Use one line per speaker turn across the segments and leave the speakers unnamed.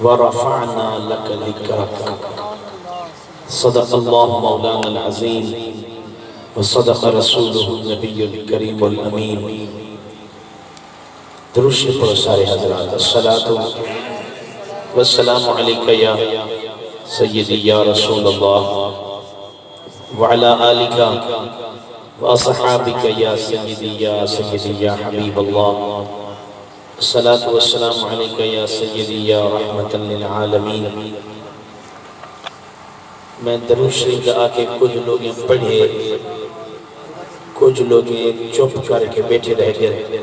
ورفعنا لك ذكرك صدق الله مولانا العظيم وصدق رسوله النبي الكريم الأمين. درود پر سارے حضرات. الصلاة والسلام عليك يا سيدي يا رسول الله وعلى آلك وأصحابك يا سيدي يا سيدي يا حبيب الله. الصلاة والسلام عليك يا سيدي يا رحمة للعالمين. میں درود شریف آ کے کچھ لوگ پڑھے، کچھ لوگ چپ کر کے بیٹھے رہ گئے.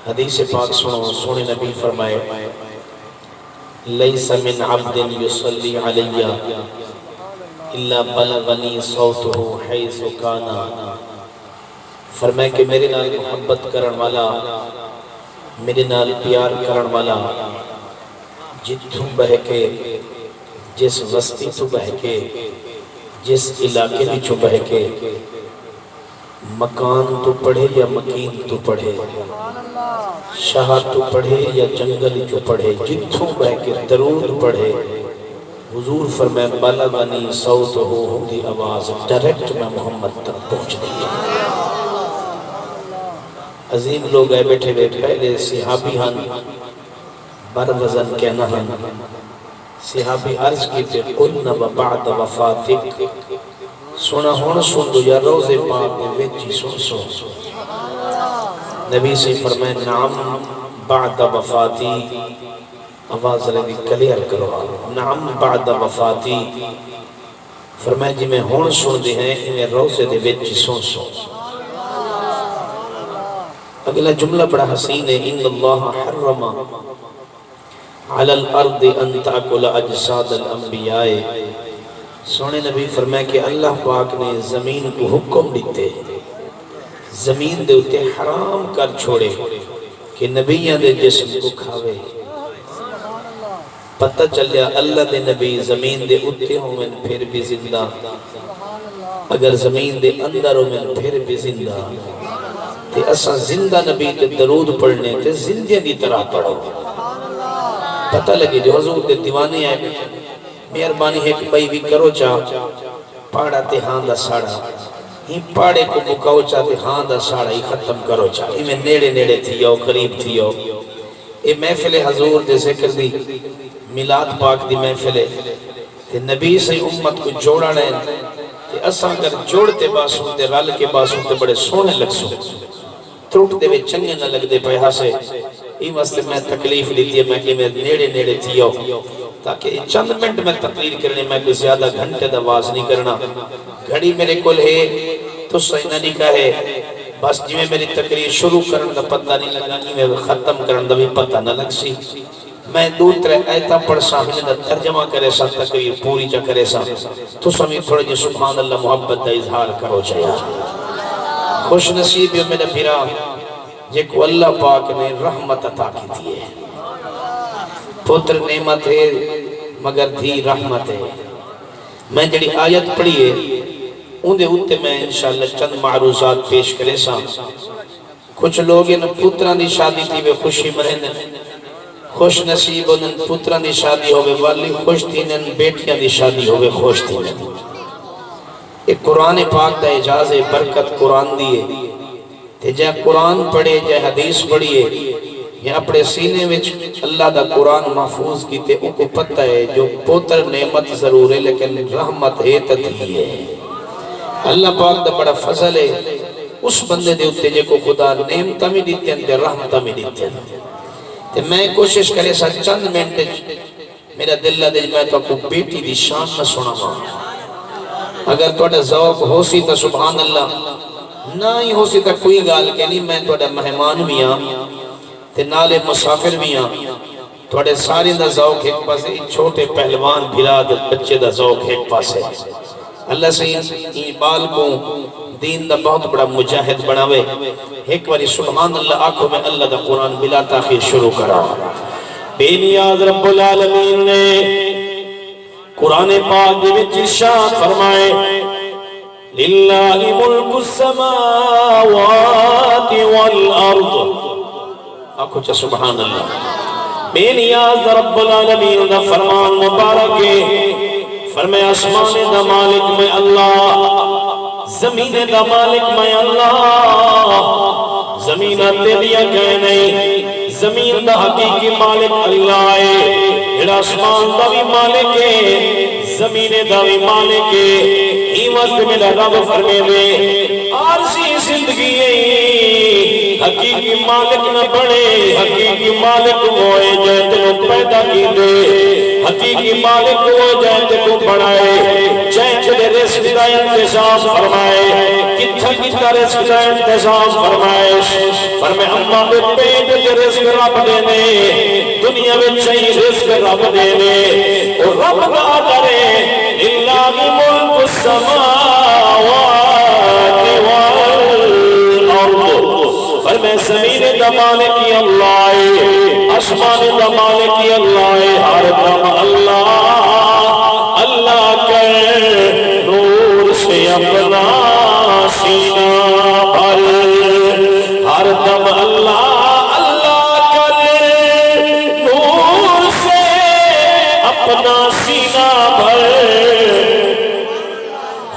حدیث پاک سنو. سونے نبی فرمائے لیس من عبد یصلی علی الا بلغنی صوتہ حیث کانا. فرمائے کہ میرے نال محبت کرن والا، میرے نال پیار کرن والا جتھوں بہ کے، جس وستی تو بہ کے، جس علاقے وچوں بہ کے، مکان تو پڑھے یا مکین تو پڑھے، شہر تو پڑھے یا جنگل جو پڑھے، جتھوں بہ کے درود پڑھے، حضور فرمائے بلغنی صوتہ دی آواز ڈائریکٹ میں محمد تک پہنچ دی. عظیم لوگ آئے بیٹھے ہوئے، پہلے صحابی ہن بر وزن کہنا ہن. صحابی عرض کی تے قلنا وبعد وفاتک، سونا ہونا سن دو یا روز پاک میں ویچی سن سو. نبی سے فرمائے نعم بعد وفاتی، آواز لگی کلیر کرو، نعم بعد وفاتی. فرمائے جی میں ہون سن دے ہیں انہیں روزے دے ویچی سن سو. اگلا جملہ بڑا حسین ہے. ان اللہ حرم علی الارض ان تاکل اجساد الانبیاء. سونے نبی فرمائے کہ اللہ پاک نے زمین کو حکم دیتے، زمین دے اتے حرام کر چھوڑے کہ نبیان دے جسم کو کھاوے. پتہ چلیا اللہ دے نبی زمین دے اتے ہوئے پھر بھی زندہ، اگر زمین دے اندر ہوئے پھر بھی زندہ. تے اساں زندہ نبی دے درود پڑھنے تے زندہ دی طرح پڑھو. پتہ لگے جو حضور دے دیوانے آئے مہربانی ہے کہ بھائی بھی کرو چاہ پاڑا تے ہاں دا ساڑا، ہی پاڑے کو مکاؤ چاہ تے ہاں دا ساڑا ہی ختم کرو چاہ. ہی میں نیڑے نیڑے تھیو، قریب تھیو. اے محفل حضور دے ذکر دی، میلاد پاک دی محفل ہے تے نبی سے امت کو جوڑا رہے تے اساں کر جوڑتے باسوں تے رل کے باسوں تے بڑے سونے لگ سو. تروٹ دے میں چنگے نہ لگ دے پہ ہاسے. ہی واسطے میں تکلیف لیتی ہے میں کہ میں نیڑے نیڑے تھیو تاکہ چند منٹ میں تقریر کرنے میں کوئی زیادہ گھنٹے دا آواز نہیں کرنا. گھڑی میرے کول ہے تو سینہ نہیں کہے بس جی میں میری تقریر شروع کرن دا پتہ نہیں لگا، جی میں ختم کرن دا بھی پتہ نہ لگ سی. میں دور ترے ایتا پڑھ سا ہی دا ترجمہ کرے سا، تقریر پوری چا کرے سا. تو سمی تھوڑے جی سبحان اللہ محبت دا اظہار کرو چاہیا. خوش نصیب ہے میرا پھرا جے کو اللہ پاک نے رحمت عطا کی تھی ہے. پتر نعمت ہے مگر دھی رحمت ہے. میں جڑی آیت پڑھی ہے ان دے ہوتے میں انشاءاللہ چند معروضات پیش کرے سا. کچھ لوگ ان پتران دی شادی تھی وہ خوشی مرہن، خوش نصیب ان پتران دی شادی ہوئے والی خوش تھی، ان بیٹیاں دی شادی ہوئے خوش تھی. ایک قرآن پاک دا اجاز برکت قرآن دیئے تے جائے قرآن پڑھے جائے حدیث پڑھئے یا اپنے سینے وچ اللہ دا قرآن محفوظ کی تے ان کو پتہ ہے جو پوتر نعمت ضرور ہے لیکن رحمت ہے تدھی ہے. اللہ پاک دا بڑا فضل ہے اس بندے دے اتے جے کو خدا نعمتہ میں دیتے ہیں تے رحمتہ میں دیتے ہیں. تے میں کوشش کرے سا چند منٹ میرا دل دے میں تو کو بیٹی دی شان نہ سنا ماں. اگر توڑا ذوق ہو سی تا سبحان اللہ، نہ ہی ہو سی تا کوئی گال کے نہیں. میں توڑا مہمان بھی ہاں تے نالے مسافر بھی ہاں. توڑے سارے دا ذوق ایک پاس ہے، چھوٹے پہلوان بھرا دے بچے دا ذوق ایک پاس ہے. اللہ سے این بال کو دین دا بہت بڑا مجاہد بناوے. ایک باری سبحان اللہ آنکھوں میں اللہ دا قرآن بلا تاخیر شروع کرا. بے نیاز رب العالمین نے قرآن پاک دے وچ ارشاد فرمائے للہ ملک السماوات والارض. آنکھوں چا سبحان اللہ. بے نیاز رب العالمین دا فرمان مبارک ہے، فرمایا آسمان دا مالک میں اللہ، زمین دا مالک میں اللہ، زمین تیریا کہ نہیں، زمین دا حقیقی مالک اللہ ہے، جڑا آسمان دا بھی مالک ہے، زمین دا بھی مالک ہے، ہی وقت میرا رب فرمے دے عارضی زندگی ہے، حقیقی مالک نہ بڑے، حقیقی مالک ہوئے جائے تنو پیدا کی دے، حقیقی مالک ہوئے جائے تنو بڑھائے، جائے تنو رزق دا انتظام فرمائے، کتھا کتھا رزق دا انتظام فرمائے، فرمائے اممہ دے پیٹ دے رزق رب دینے، دنیا میں چاہی رزق رب دینے، اور رب دا کرے اللہ ملک السماوات والارض، فرمائے زمین دا مالکی اللہ ہے، آسمان دا مالکی اللہ ہے، ہر دم اللہ اللہ کے نور سے اپنا سینہ بھر، ہر دم اللہ اللہ کے نور سے اپنا سینہ بھر،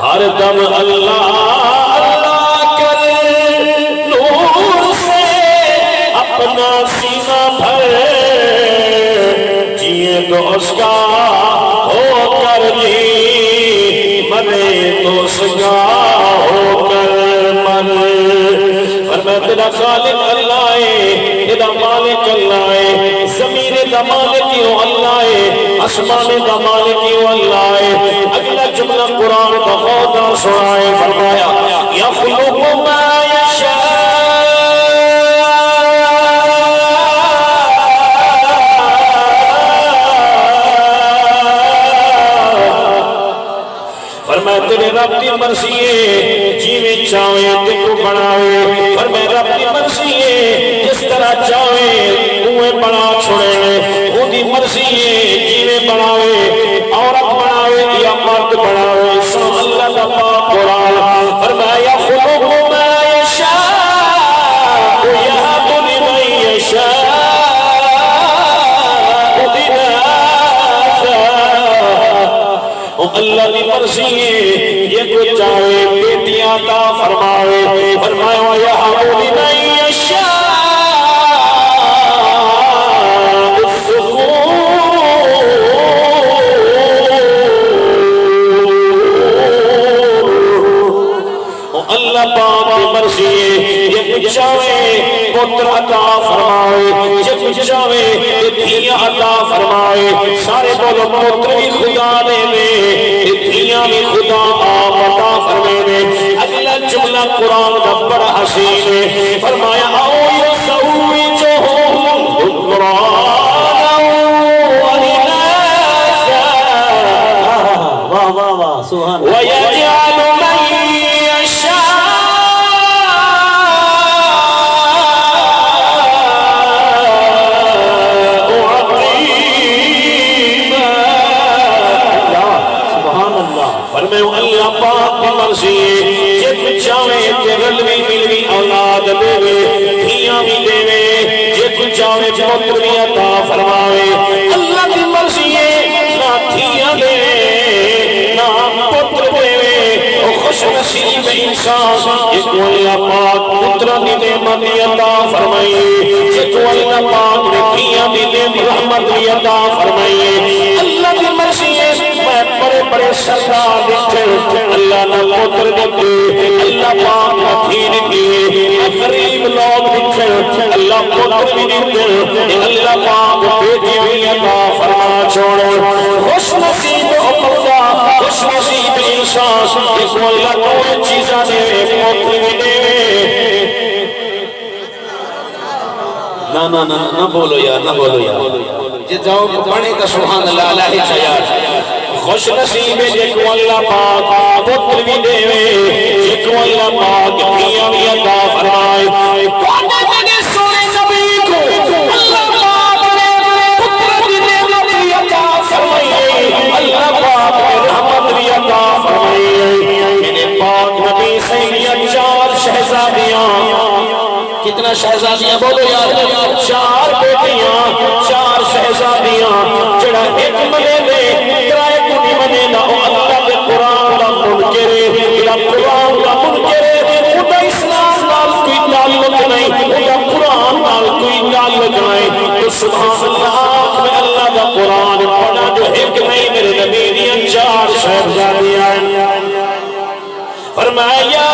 ہر دم اللہ اپنا سینہ بھر، جیے تو اس کا ہو کر جی، مرے تو اس کا ہو کر مر، فرمایا تیرا خالق اللہ ہے، تیرا مالک اللہ ہے، زمین دا مالکیو اللہ ہے، آسمان دا مالکیو اللہ ہے۔ اگلا جملہ قرآن کا خدا سنائے، فرمایا یخلق ما یشاء، فرمایا تیرے رب کی مرضی ہے، جیوے چاہے تے کو بناوے، فرمایا رب کی مرضی ہے، جس طرح چاہے اوے بنا چھوڑے، وہ دی مرضی ہے، جیوے بناوے، عورت بناوے یا مرد بناوے، سن اللہ کا پاک قرآن، فرمایا خلق ما یشاء یہب لمن یشاء اللہ کی مرضی ہے، یہ کوئی چاہے بیٹیاں عطا فرمائے، فرمایا یہب لمن یشاء اللہ پاک کی مرضی ہے، یہ کوئی چاہے پتر عطا فرمائے، یہ کوئی چاہے دھیاں عطا فرمائے، سارے بولو پتر بھی خدا دے دے، دھیاں بھی خدا آپ عطا فرمائے دے۔ اگلا جملہ قرآن کا بڑا حسین ہے، فرمایا آؤ یسوی جو قرآن وَلِنَاسَ واہ واہ واہ سبحان وَيَجْعَلُ مَن اللہ پاک کی مرضی ہے، جب چاہے تیرلوی ملوی اولاد دے دھیاں بھی دے، جب چاہے پتر بھی عطا فرمائے، اللہ کی مرضی ہے، نہ دھیاں دے نہ پتر دے، اور خوش نصیب انسان ایک اللہ پاک پتر بھی نعمت عطا فرمائے، ایک اللہ پاک نے دھیاں بھی رحمت عطا فرمائے، اللہ کی مرضی ہے، بڑے بڑے سردار دیکھتے اللہ نہ پتر دیکھتے، اللہ پاک نتھی دیکھتے، غریب لوگ دیکھتے اللہ پتر بھی دیکھتے، اللہ پاک بیٹی بھی عطا فرما چھوڑے، خوش نصیب خدا، خوش نصیب انسان، اس کو اللہ کوئی چیزہ دے پتر بھی دے۔ نہ بولو یار، نہ بولو یار، جی جاؤ بڑے کا سبحان اللہ علیہ چاہیار، خوش نصیب جیکو اللہ پاک پتر بھی دے، جیکو اللہ پاک دھیاں بھی عطا فرمائے، کونے میں سونے نبی کو اللہ پاک نے پتر بھی نعمت بھی عطا فرمائے، اللہ پاک نے رحمت بھی عطا فرمائے، میرے پاک نبی سیدیہ 4 شہزادیاں، کتنا شہزادیاں بولو یار، 4 بیٹیاں، 4 شہزادیاں جڑا ایک منے دے ترائے کو نہیں منے نا او اللہ دے قرآن دا منکر ہے جڑا قرآن دا منکر ہے خدا اسلام نال کوئی تعلق نہیں خدا قرآن نال کوئی تعلق نہیں تو سبحان اللہ میں اللہ دا قرآن پڑھا جو ایک نہیں میرے نبی دیاں چار شہزادیاں فرمایا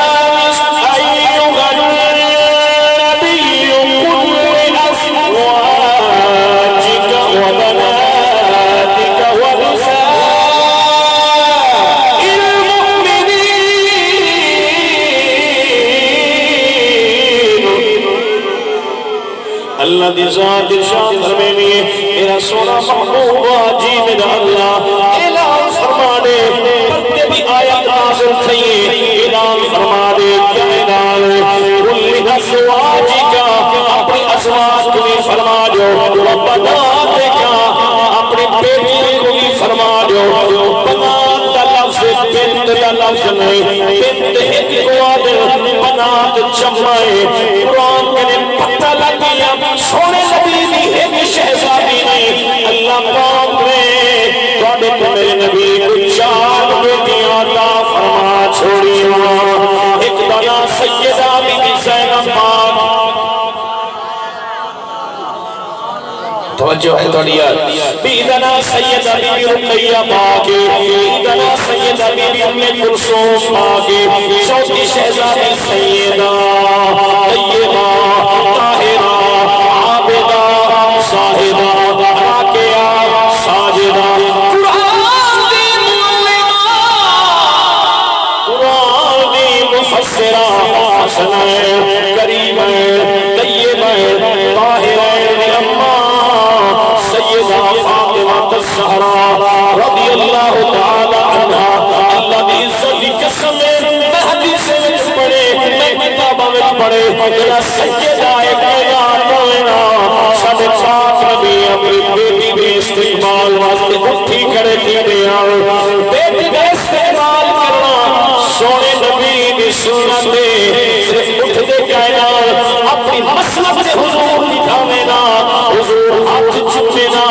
اللہ دی ذات ارشاد فرمائے میرا سونا محبوب جی میرا اللہ اعلان فرما دے پڑھتے بھی آیت نازل تھئی اعلان فرما دے کیا اعلان کل ازواج کا اپنی ازواج کو بھی فرما دو بنات کا اپنی بیٹی کو بھی فرما دو بنات کا لفظ بنت کا لفظ نہیں بنت ایک کو آدر بنات جمعے قرآن کے پتہ لگیا سونے نبی بھی ایک شہزادی نہیں اللہ پاک نے توڑے تو میرے نبی کو چار بیٹیاں عطا فرما چھوڑی ایک دانا سیدہ بی بی زینب پاک توجہ ہے توڑی یاد بیدنا سیدہ بی بی رقیہ پاک بیدنا سیدہ بی بی ام کلثوم پاک چوتھی شہزادی سیدہ طیبہ طاہرہ صاحبہ راکعہ ساجدہ قرآن دی معلمہ قرآن دی مفسرہ حسنہ کریمہ طیبہ طاہرہ امہ سیدہ فاطمہ الزہرا رضی اللہ تعالی عنہ اللہ دی عزت دی قسم میں حدیث میں پڑھے میں کتابہ میں پڑھے جنا سیدہ کائنات ہوئے ساڑھے پاک نبی اپنی بیٹی بھی استقبال واسطے اٹھی کرے تھی دیا بیٹی بھی استقبال کرنا سونے نبی بھی سنت صرف اٹھ دے کائنات اپنی مسلط سے حضور دکھاوینا حضور ہاتھ چکینا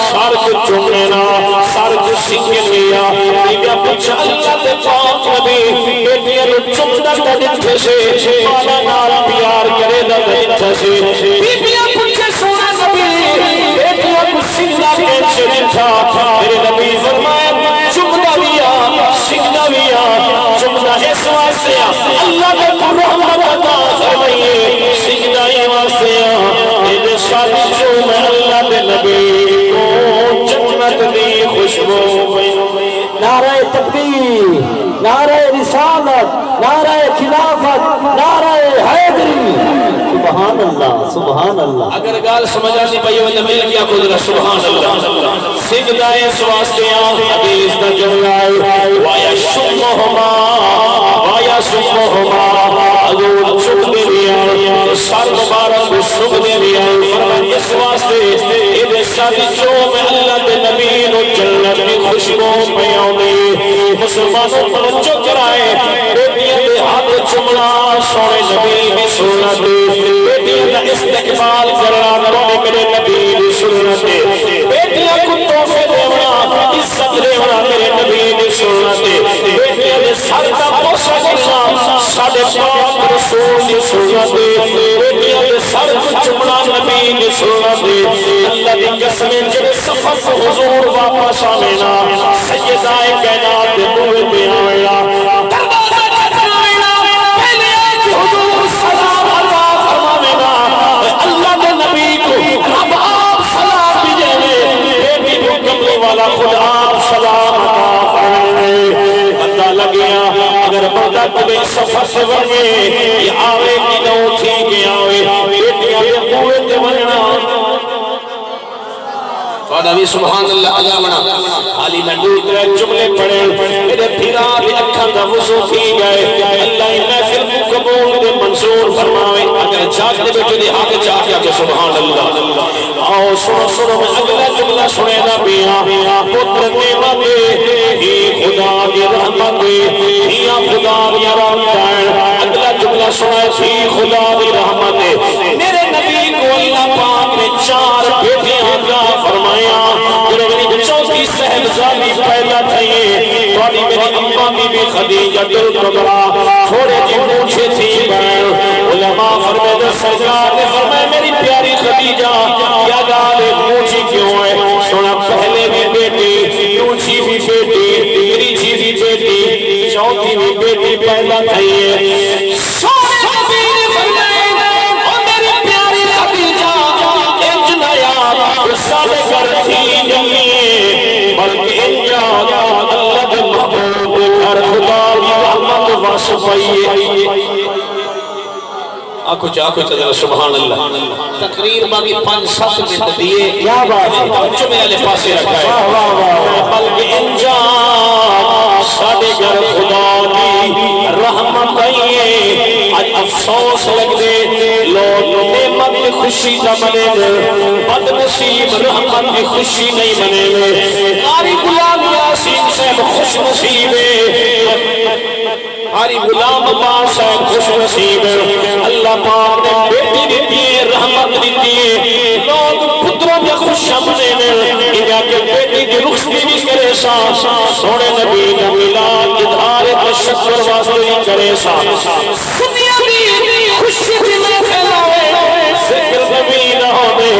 سارک چکینا سارک سنگے لیا بیٹیا پچھا اللہ دے پاک نبی بیٹیا نے چکنا تڑھتے سے پالا نال پیار کرے دا بیٹھا سے بیٹیا پچھے سونا بیٹیاں کو سنگا کیسے دکھا میرے نبی فرمایا چمدہ بیا سنگا بیا چمدہ اس واسطے اللہ نے رحمت عطا فرمائیے سنگا ہی واسطے میرے شادی جو میں اللہ نے نبی کو جنت دی خوشبو نعرہ تکبیر نعرہ رسالت نعرہ خلافت نعرہ حیدری سبحان اللہ سبحان اللہ اگر گال سمجھ آتی پہیے وجہ میرے کیا قدرہ سبحان اللہ سجدہ اس واسطے حدیث دا جملائے وَيَشُمُّهُمَا حضور چھپ دے لیا سر مبارک چھپ دے لیا فرمان اس واسطے ادھے شادی جو میں اللہ دے نبی نو جنت کی خوشبو پیاؤں مسلمانوں پر جو کرائے بیٹیاں دے ہاتھ چمڑا سونے نبی بھی سننا دے بیٹیاں دا استقبال کرنا توڑے میرے نبی بھی سننا دے بیٹیاں کو توفے دیونا عزت دیونا میرے نبی بھی سننا دے بیٹیاں دے سر کا بوسہ کرنا ساڑھے پاک رسول بھی سننا دے بیٹیاں دے سر کو چمڑا نبی بھی سننا دے اللہ دی قسمیں جڑے سفر کو حضور واپس آمینا سیدہ کائنات دے بوئے پہ آمینا خود آپ سلام عطا فرمائے بندہ لگیا اگر بندہ کبھی سفر سے ورگے یہ آوے کی نو تھی کہ آوے بیٹیاں دے بوئے تے ورنا فادوی سبحان اللہ اللہ منا علی میں دوسرے جملے پڑھے میرے پھرا بھی اکھاں دا وضو تھی گئے اللہ محفل کو قبول دے منظور فرمائے اگر جاگتے بیٹے دے ہاتھ چاہیا کہ سبحان اللہ آؤ سنو سنو میں اگلا جملہ سنے نہ پیا پتر نعمت ہی خدا دی رحمت ہی خدا دی رحمت اگلا جملہ سنائے تھی خدا دی رحمت میرے نبی کو اللہ پاک نے چار بیٹیاں عطا فرمائے تھوڑی میری اماں بی بی خدیجہ الکبریٰ تھوڑے جی پوچھے تھی بہن علماء فرمائے سرکار نے فرمائے میری پیاری خدیجہ کیا گالے پوچھی کیوں ہے سنا پہلے بھی بیٹی دوسری بھی بیٹی تیسری بھی بیٹی چوتھی بھی بیٹی پیدا تھی ہے سونے نبی نے فرمائے او میری پیاری خدیجہ ایک نیا سارے گھر تھی نہیں بلکہ انجا اللہ کے محبوب گھر خدا بھی رحمت وس پئی آنکھو چاہتا سبحان اللہ تقریر باقی 5-7 منٹ دیئے کیا بات ہے توجہ میں علی پاسے رکھا ہے بلکہ انجا ساڑے گھر خدا دی رحمت آئیے آج افسوس لگ دے لوگ نعمت خوشی نہ منے بد نصیب رحمت کی خوشی نہیں منے قاری غلام یاسین صاحب خوش نصیب قاری غلام عباس صاحب خوش نصیب اللہ پاک نے بیٹی دیتی ہے رحمت دیتی ہے لوگ پتروں کے خوش منے انہاں کے بیٹی کی رخصتی بھی کرے سا سونے نبی میلاد اظہار تشکر واسطے کرے سا دنیا بھی خوشی بھی نہ پھیلاوے ذکر نبی نہ ہونے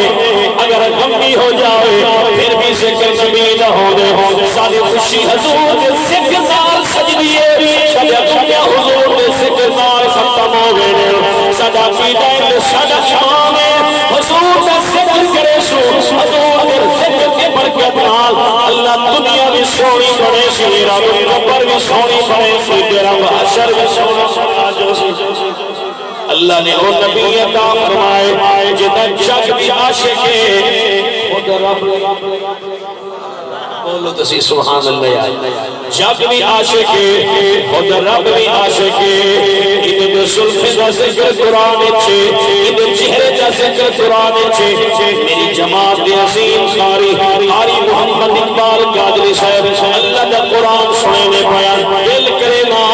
اگر غم بھی ہو جائے پھر بھی ذکر نبی نہ ہونے ساری خوشی حضور کے ذکر نال سجدیے سجا دنیا حضور کے ذکر نال ختم ہو گئے سجا قیدہ سجا ایمان حضور کا ذکر کرے سو حضور کے ذکر کے برکت نال اللہ دنیا بھی سونی بڑے سی رب قبر بھی سونی بڑے سی تیرا محشر بھی سونی اللہ نے وہ نبی عطا فرمائے جنہ جگ بھی عاشق ہے خود رب بولو تسی سبحان اللہ جگ بھی عاشق ہے خود رب بھی عاشق ہے انہیں جو سلف دا ذکر قرآن چھے انہیں چہرے دا ذکر قرآن چھے میری جماعت عظیم قاری محمد اقبال قادری صاحب اللہ دا قرآن سنے بیان دل کرے نا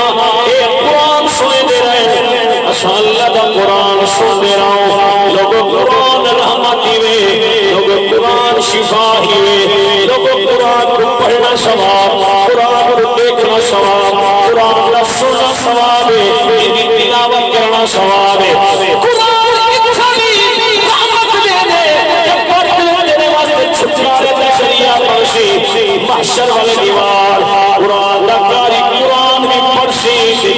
اے قرآن سنے دے رہے اللہ دا قرآن سن دے رہا ہوں لوگوں قرآن رحمتی وے لوگوں قرآن شفا ہی وے لوگوں قرآن کو پڑھنا ثواب قرآن کو دیکھنا ثواب قرآن کا سننا ثواب ہے تلاوت کرنا ثواب ہے قرآن اتھالی رحمت دینے جب برد دینے واسطے چھٹکارے کا ذریعہ پرسی محشر والے دیوار قرآن دا کاری قرآن بھی پرسی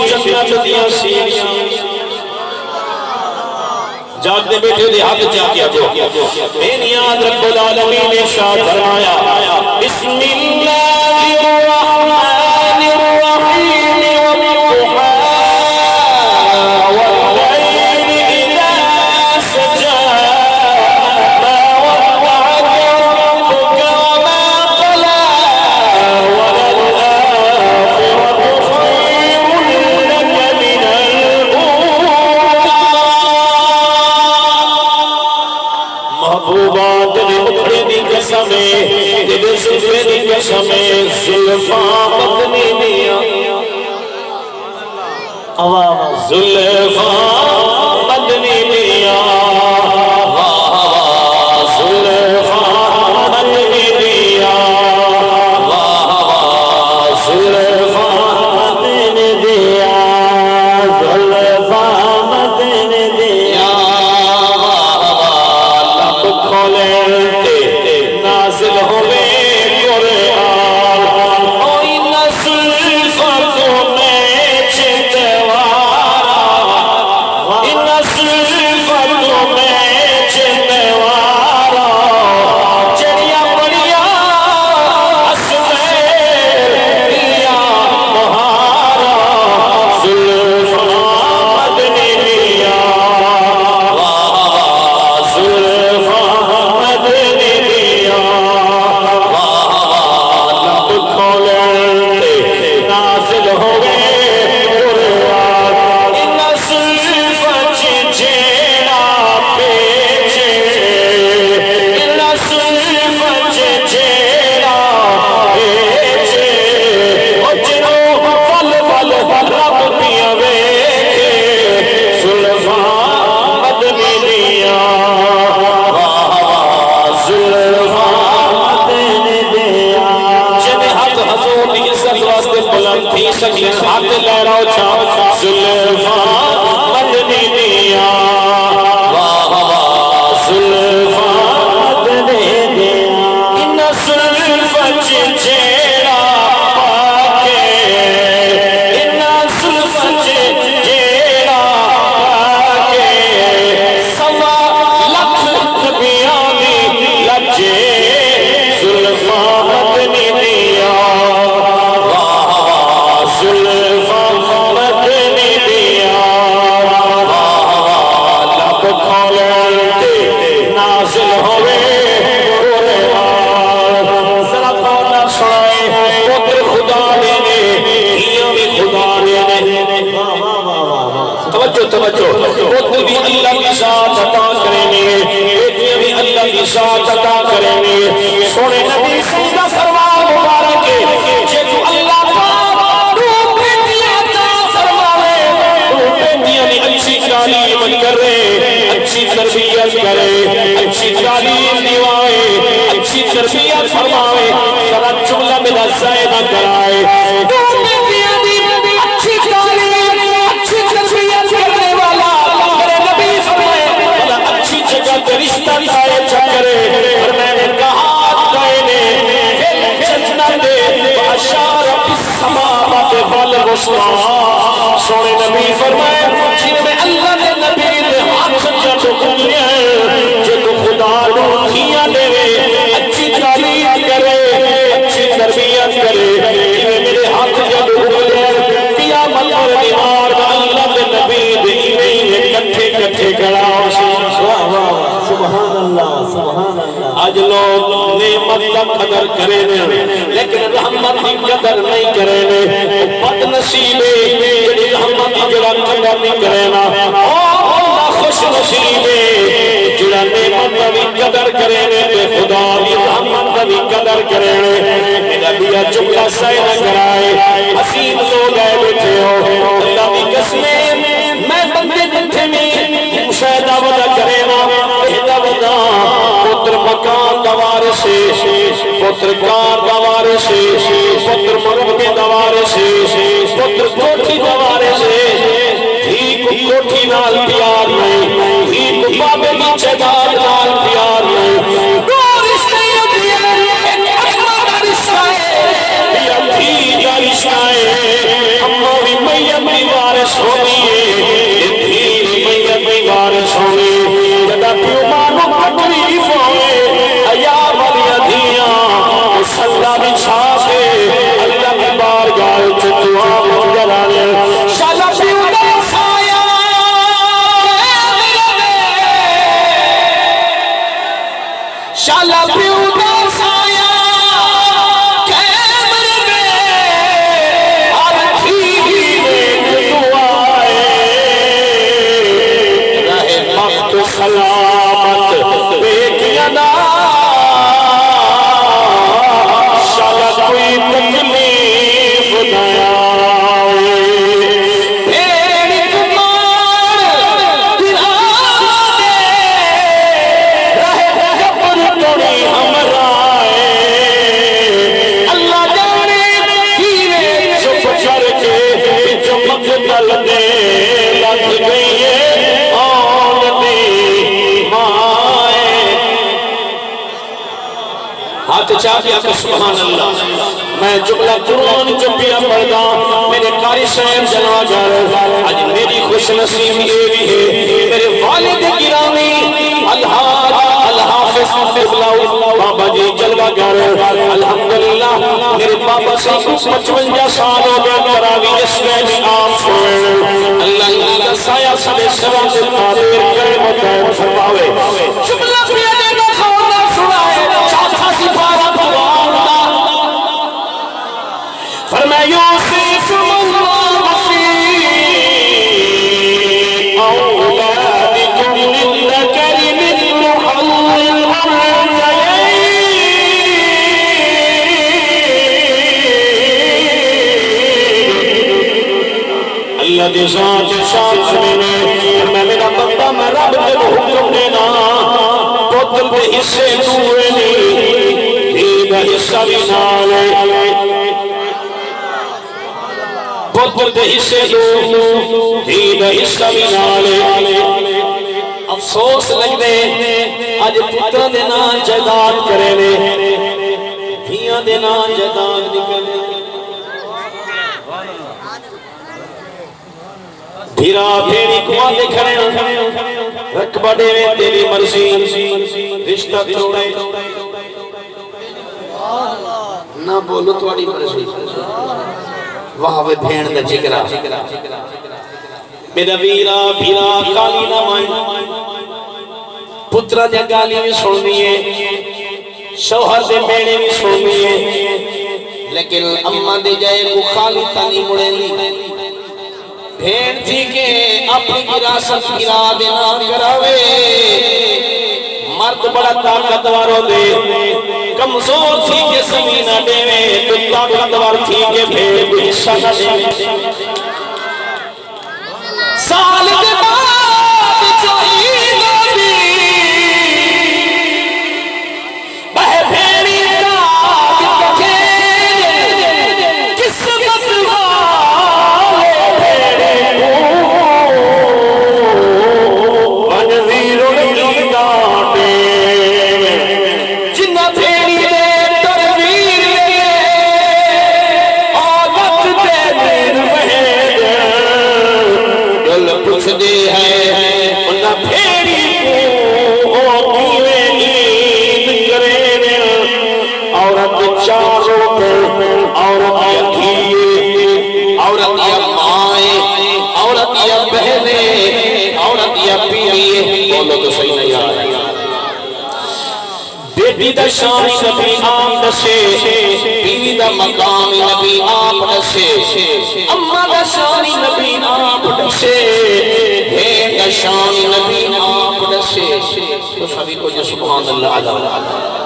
جنت دیا سیریاں جاگتے بیٹھے دے ہاتھ چاکیا جو میں نیاد رب العالمین نے شاہ فرمایا بسم اللہ الرحمن الرحیم والضحى والليل إذا سجى ما ودعك ربك وما قلى وللآخرة خير لك من محبوبات نے مکھڑے دی قسمیں دل سفے دی قسمیں زلفاں مدنی دیا زلفاں مدنی دیا زلفاں مدنی دیا زلفاں مدنی دیا زلفاں مدنی دیا نازل ہوئے قرآن اوئی نسل فتو میں چھتوارا
پڑھی سکیں ہاتھ لے رہا چھا زلفا مدنی دیا زلفا مدنی دیا ان زلفا جیڑا پاکے ان زلفا جیڑا پاکے سوا لکھ نبیانی لجے زلفا مدنی دیا زلفا مدنی دیا لب کھولتے نازل ہوئے قرآن ذرا قولا سنائے پتر خدا دینے ہیاں بھی خدا دینے توجہ پتر بھی اللہ کی ذات عطا کریں گے بیٹیاں بھی اللہ کی ذات عطا کریں گے سونے نبی سیدہ سرور مبارک جے تو اللہ پاک تو بیٹیاں عطا فرماوے تو بیٹیاں بھی اچھی تعلیم کرے اچھی تربیت کرے اچھی تعلیم دیوائے اچھی تربیت فرماوے ذرا جملہ میں زائدہ کرائے تو بیٹیاں بھی اچھی تعلیم اچھی تربیت کرنے والا میرے نبی فرمائے بلا اچھی جگہ پہ رشتہ کھائے چکرے اور میں نے کہا کہنے جنت اشار بالسماوات والوسطی سونے نبی فرمائے جن میں اللہ نے نبی نے ہاتھ جب کھلیا جو تو خدا لوٹیاں لے اچھی تعلیم کرے اچھی تربیت کرے جن میرے ہاتھ جب کھلیا قیامت اور دیوار اللہ کے نبی دے کٹھے کٹھے کڑاؤ
سبحان اللہ سبحان اللہ
آج لوگ نعمت کا قدر کرے لیکن رحمت کی قدر نہیں کرے بد نصیبے جڑی رحمت کی جڑا قدر نہیں کرے نا اللہ خوش نصیبے جڑا نعمت کا بھی قدر کرے تے خدا بھی رحمت کا بھی قدر کرے میرا بیا جملہ سائے نہ کرائے حسین لوگ آئے بیٹھے ہو اللہ بھی قسمیں میں بندے دنتے میں مشاہدہ ودا کرے نا بہدہ ودا پتر مکان دوارے سے پتر کار دوارے سے پتر مربی دوارے سے پتر کوٹھی دوارے سے ہی کو کوٹھی نال پیار نہیں ہی کو بابے کی چداد نال پیار نہیں دو رشتے دیا ایک اکمہ دا رشتہ ہے یا دھی دا رشتہ ہے اممہ بھی میت بھی وارث ہونی ہے دھی میت بھی وارث ہونی جدا پیو مانو تکلیف ہوئے ایا والی ادھیاں مسلح بچھا کے اللہ کی بارگاہ چتوا منظر آنے شالا پیو دا سایا شالا پیو دا سایا کیمر میں ہر تھی دعائے رہے وقت سلامت بیٹیاں نا شالا کوئی تکلیف نہ آئے بھیڑ کمار دلا دے رہے جبر توڑی ہمرائے اللہ جانے ہیرے چپ کر کے چمک دل دے لگ گئی ہے آن دی مائے ہاتھ چاہتے ہیں سبحان اللہ میں جملہ قرآن جو پیا پڑھدا میرے قاری صاحب جلوہ گر آج میری خوش نصیب یہ بھی ہے میرے والد گرامی الحافظ بابا جی جلوہ گر الحمدللہ میرے بابا سے 55 سال ہو گیا تراوی اس میں بھی آپ سوئے اللہ کا سایہ سنے سوا سے تعبیر کرے مطمئن فرماوے جملہ پیا دینا کھوڑا سنائے چاہتا سپارہ بھگوانا فرمائے یوسف اللہ فی اولادکم للذکر مثل حظ الانثیین اللہ دی ذات شان سنے فرمائے میرا بندہ میں رب دے حکم دینا پتر دے حصے دوئے نہیں حصہ بھی نالے پتر دے حصے دو دھی دا حصہ بھی نالے افسوس لگ دے اج پتر دے نام جائیداد کرے نے دھیاں دے نام جائیداد نکلے بھیرا بھیڑی کماں دے کھڑے رقبہ دے میں تیری مرضی رشتہ توڑے نہ بولو تواڈی مرضی واہ وے بھین دا جگرا میرا ویرا بھیرا گالی نہ مائن پترا دے گالی بھی سننی ہے شوہر دے بیڑے بھی سننی ہے لیکن اماں دے جائے کو خالی تانی مڑے لی بھین تھی کہ اپنی وراثت گرا دینا کراوے مرد بڑا طاقتور ہو دے کمزور تھی کہ زمینہ دے تو طاقتور تھی کہ بھیڑ کو حصہ نہ دے سال کے بعد چاہیے نبی بہ بھیڑی داد کہے قسمت والے بھیڑے کو انویر کی داٹے جنہ بھیڑی دے ترویر لے آغت دے دیر مہد دل پوچھ دے ہے انہ بھیڑی کو کیوے عید کرے عورت چاروں عورت یا دھیے عورت یا مائیں عورت یا بہنیں عورت یا پیریے بولو تو صحیح نہیں آئے بیٹی دا شان نبی آپ دسے بیوی دا مقام نبی آپ دسے اماں دا شان نبی آپ دسے بہن دا شان نبی آپ دسے تو سبھی کو جو سبحان اللہ علیہ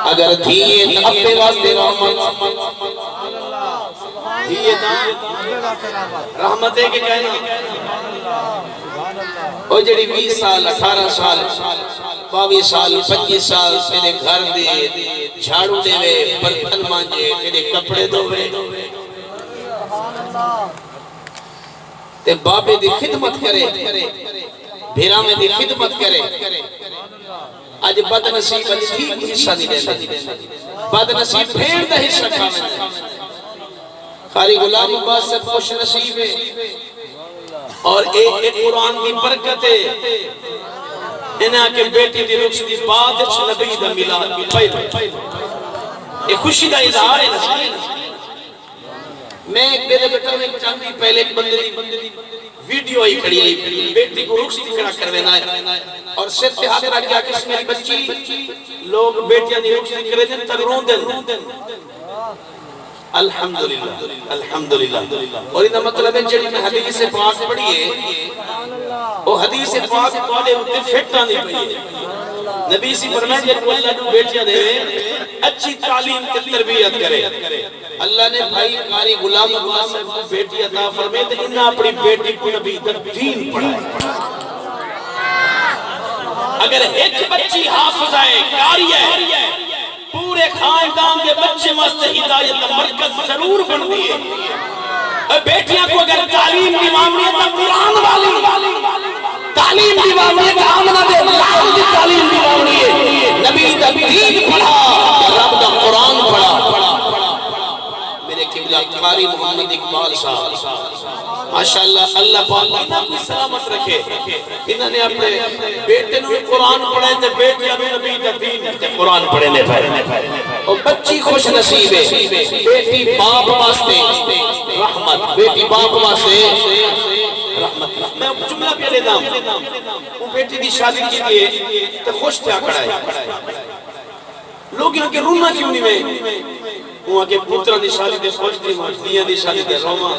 اگر دھیے تو اپنے واسطے رحمت دھیے تو رحمت ہے کہ کہنے او جڑی 20 سال 18 سال 22 سال 25 سال تیرے گھر دے جھاڑو دے وے برتن مانجے تیرے کپڑے دھوے تے بابے دی خدمت کرے بھیرا میں دی خدمت کرے آج بد نصیب اج ٹھیک حصہ نہیں دے بد نصیب بھیڑ دا حصہ کھانے قاری غلام عباس سے خوش نصیب ہے اور ایک قرآن کی برکت ہے انہاں کے بیٹی دی رخص دی بعد نبی دا میلاد پہلے ایک خوشی دا اظہار ہے میں ایک میرے بیٹا میں چاندی پہلے ایک بندے دی ویڈیو آئی کھڑی آئی بیٹی کو رخص دی کھڑا کر دینا ہے اور سر تے ہاتھ رکھ گیا کس میری بچی لوگ بیٹیاں دی رخص دی کرے دن تک رون دن الحمدللہ الحمدللہ اور انہا مطلب ہے جڑی میں حدیث پاک پڑھی ہے وہ حدیث پاک توڑے ہوتے فٹنا نہیں پڑھی ہے نبی سی فرمائے جب اللہ نے بیٹیاں دے اچھی تعلیم کی تربیت کرے اللہ نے بھائی قاری غلام عباس کو بیٹی عطا فرمائے تو انہا اپنی بیٹی کو نبی دین پڑھائے اگر ایک بچی حافظ آئے قاری ہے پورے خاندان کے بچے واسطے ہدایت کا مرکز ضرور بن دیئے اور بیٹیاں کو اگر تعلیم کی معاملے تو قرآن والی تعلیم کی معاملے تو آمنہ دے قرآن کی تعلیم کی معاملے نبی دا دین پڑھا رب دا قرآن پڑھا میرے قبلہ قاری محمد اقبال صاحب ماشاءاللہ اللہ پاک انہاں کی سلامت رکھے انہوں نے اپنے بیٹے نوے قرآن پڑھائے تھے بیٹے انہوں نبی دا دین قرآن پڑھنے پڑھے اور بچی خوش نصیب ہے بیٹی باپ واسطے رحمت بیٹی باپ واسطے رحمت میں جملہ پہ لے داؤں وہ بیٹی دی شادی کی دیئے تو خوش تھے آکڑا ہے لوگ یہاں کے رونا کیوں نہیں میں وہاں کے پترہ دی شادی دے خوش دی مجدیاں دی شادی دے روما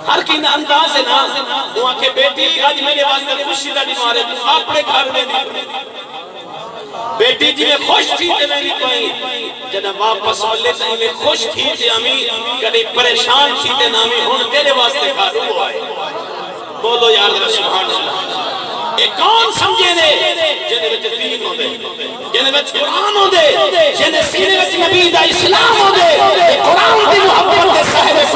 ہر کی انداز ہے نا وہاں کے بیٹی آج میرے واسطے خوشی دا دیمارے اپنے گھر میں دی بیٹی جی میں خوش تھی تے میری کوئی جنہ واپس والے تھی میں خوش تھی تے امی کدی پریشان تھی تے نامی ہون تیرے واسطے گھر ہو آئے بولو یار سبحان اللہ ایک کون سمجھے دے جنہیں بچے دین ہو دے جنہیں بچے قرآن ہو دے جنہیں سینے بچے نبی دا اسلام ہو دے قرآن دی محبت کے صاحب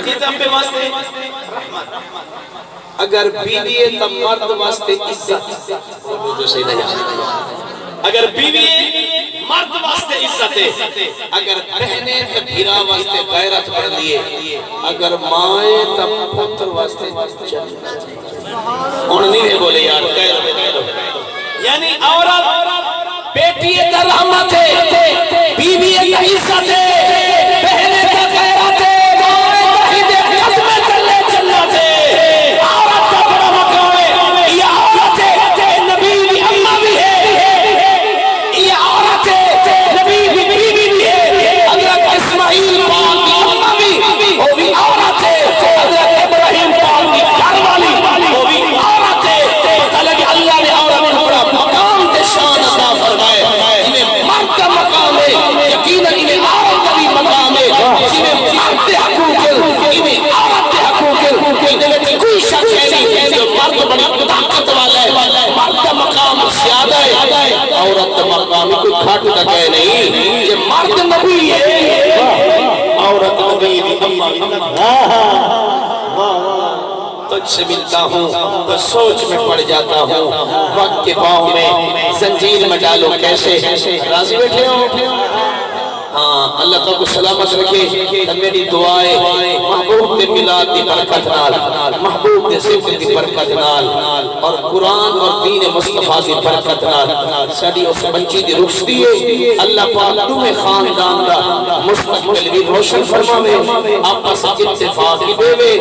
کتاب پہ واسطے اگر بیوی ہے تو مرد واسطے عزت، اگر بیوی ہے مرد واسطے عزت ہے، اگر بہنے تو بھیرا واسطے غیرت بڑھ لیے، اگر مائیں تو پتر واسطے جنت۔ انہوں نہیں بولے یار یعنی عورت بیٹی کا رحمت ہے، بیوی کا عزت ہے، بہنے کا غیرت ہے، مائیں کا ہدے قدم چلے جنت ہے۔ عورت کا بڑا مقام ہے، یہ عورت ہے نبی بھی اماں بھی ہے، یہ عورت ہے نبی بھی بیوی بھی ہے، حضرت اسماعیل پاک کی اماں بھی وہ بھی عورت ہے، حضرت ابراہیم پاک کی گھر والی وہ بھی عورت ہے۔ پتہ لگے اللہ نے عورت کو بڑا مقام دے شان عطا فرمائے، جنہیں مرد کا مقام ہے یقیناً انہیں عورت کا بھی مقام ہے، جنہیں مرد حقوق انہیں عورت کے حقوق انہیں میں کوئی شک ہے نہیں، جو مرد بڑی طاقت والا ہے، مرد کا مقام زیادہ ہے، عورت کا مقام کوئی کھاٹ تک ہے نہیں، کہ مرد نبی ہے عورت نبی بھی اماں تجھ سے ملتا ہوں تو سوچ میں پڑ جاتا ہوں، وقت کے پاؤں میں زنجیر میں ڈالو کیسے، راضی بیٹھے ہو؟ ہاں اللہ تعالیٰ کو سلامت رکھے۔ میری دعائیں محبوب دے ملاد دی برکت نال، محبوب دے ذکر دی برکت نال، اور قرآن اور دین مصطفیٰ دی برکت نال ساری اس بچی دی رخصتی ہے، اللہ پاک تمہیں خاندان دا مستقبل بھی روشن فرماوے، آپس اتفاق دے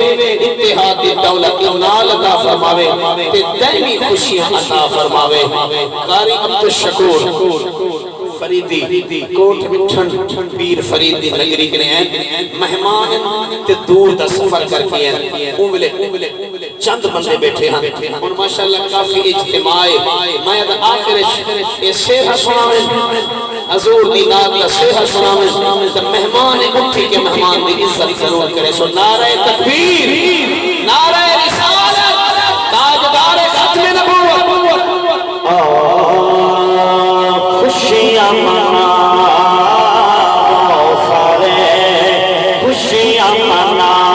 اتحاد دولت نال عطا فرماوے، تے دائمی خوشیاں عطا فرماوے۔ قاری عبدالشکور فریدی کوٹ مٹھن پیر فریدی نگری کے ہیں، مہمان تے دور دا سفر کر کے ہیں، املے چند بندے بیٹھے ہیں، اور ماشاءاللہ کافی اجتماع ہے۔ میں آخر یہ شیخ سناویں حضور دی نات دا شیخ سناویں تے مہمان اٹھی کے مہمان دی عزت ضرور کرے۔ سو نعرہ تکبیر، نعرہ رسالت، تاجدار ختم نبوت،
خوشیاں مناؤ سارے، خوشیاں مناؤ